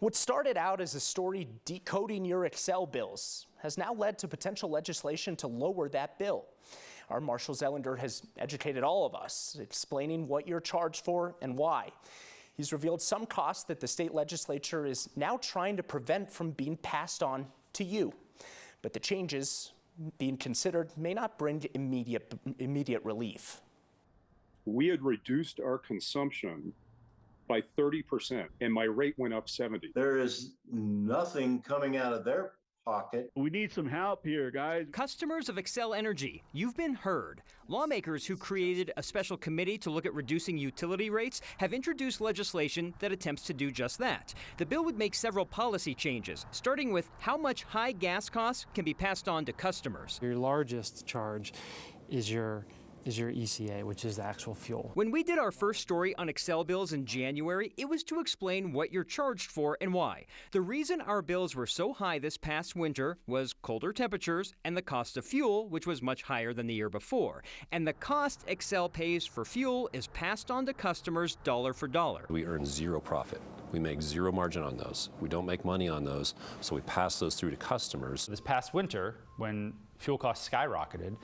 What started out as a story decoding your Xcel bills has now led to potential legislation to lower that bill. Our Marshall Zellender has educated all of us, explaining what you're charged for and why. He's revealed some costs that the state legislature is now trying to prevent from being passed on to you. But the changes being considered may not bring immediate relief. We had reduced our consumption by 30%, and my rate went up 70. There is nothing coming out of their pocket. We need some help here, guys. Customers of Xcel Energy, you've been heard. Lawmakers who created a special committee to look at reducing utility rates have introduced legislation that attempts to do just that. The bill would make several policy changes, starting with how much high gas costs can be passed on to customers. Your largest charge is your ECA, which is the actual fuel. When we did our first story on Xcel bills in January, it was to explain what you're charged for and why. The reason our bills were so high this past winter was colder temperatures and the cost of fuel, which was much higher than the year before. And the cost Xcel pays for fuel is passed on to customers dollar for dollar. We earn zero profit. We make zero margin on those. We don't make money on those, so we pass those through to customers. This past winter, when fuel costs skyrocketed,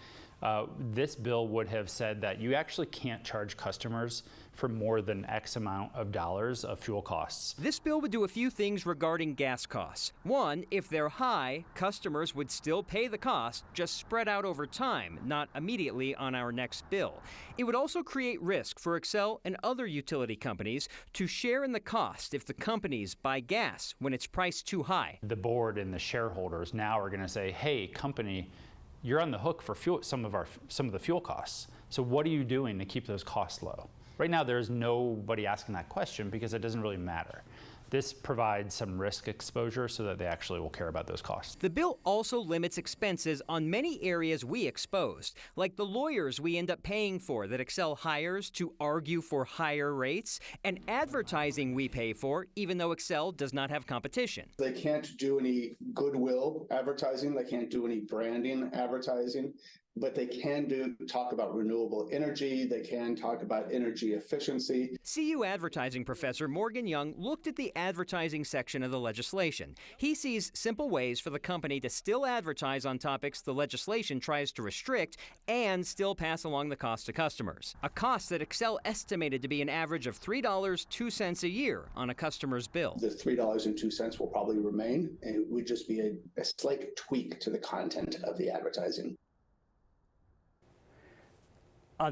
this bill would have said that you actually can't charge customers for more than X amount of dollars of fuel costs. This bill would do a few things regarding gas costs. One, if they're high, customers would still pay the cost, just spread out over time, not immediately on our next bill. It would also create risk for Xcel and other utility companies to share in the cost if the companies buy gas when it's priced too high. The board and the shareholders now are going to say, hey, company, you're on the hook for fuel, some of the fuel costs. So what are you doing to keep those costs low? Right now, there's nobody asking that question because it doesn't really matter. This provides some risk exposure so that they actually will care about those costs. The bill also limits expenses on many areas we exposed, like the lawyers we end up paying for that Xcel hires to argue for higher rates, and advertising we pay for, even though Xcel does not have competition. They can't do any goodwill advertising, they can't do any branding advertising, but they can talk about renewable energy, they can talk about energy efficiency. CU advertising professor Morgan Young looked at the advertising section of the legislation. He sees simple ways for the company to still advertise on topics the legislation tries to restrict and still pass along the cost to customers. A cost that Xcel estimated to be an average of $3.02 a year on a customer's bill. The $3.02 will probably remain, and it would just be a slight tweak to the content of the advertising.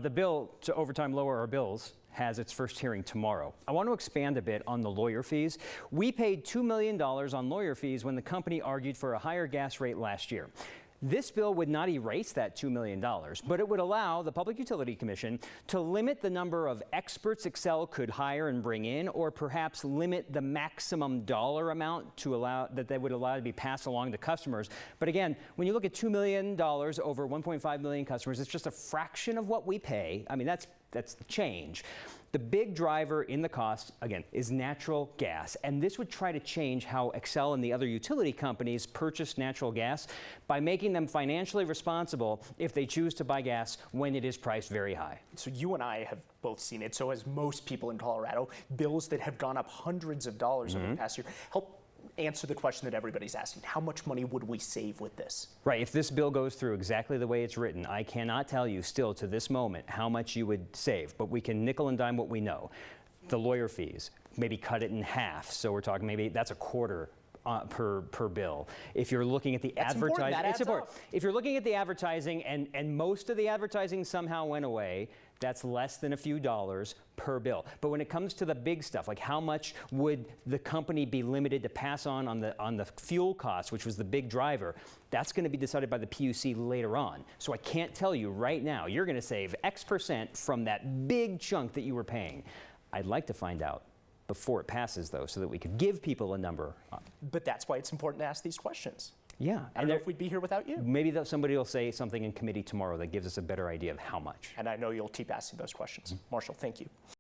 The bill to overtime lower our bills has its first hearing tomorrow. I want to expand a bit on the lawyer fees. We paid $2 million on lawyer fees when the company argued for a higher gas rate last year. This bill would not erase that $2 million, but it would allow the Public Utility Commission to limit the number of experts Xcel could hire and bring in, or perhaps limit the maximum dollar amount that they would allow to be passed along to customers. But again, when you look at $2 million over 1.5 million customers, it's just a fraction of what we pay. I mean, that's change. The big driver in the cost, again, is natural gas. And this would try to change how Xcel and the other utility companies purchase natural gas by making them financially responsible if they choose to buy gas when it is priced very high. So you and I have both seen it. So has most people in Colorado, bills that have gone up hundreds of dollars over the past year. Help answer the question that everybody's asking. How much money would we save with this? Right. If this bill goes through exactly the way it's written, I cannot tell you still to this moment how much you would save, but we can nickel and dime what we know. The lawyer fees, maybe cut it in half. So we're talking maybe that's a quarter per bill. If you're looking at the advertising, it's important. If you're looking at the advertising and most of the advertising somehow went away, that's less than a few dollars per bill. But when it comes to the big stuff, like how much would the company be limited to pass on the fuel costs, which was the big driver, that's going to be decided by the PUC later on. So I can't tell you right now, you're going to save X% from that big chunk that you were paying. I'd like to find out before it passes, though, so that we could give people a number. But that's why it's important to ask these questions. Yeah. I don't know if we'd be here without you. Maybe somebody will say something in committee tomorrow that gives us a better idea of how much. And I know you'll keep asking those questions. Marshall, thank you.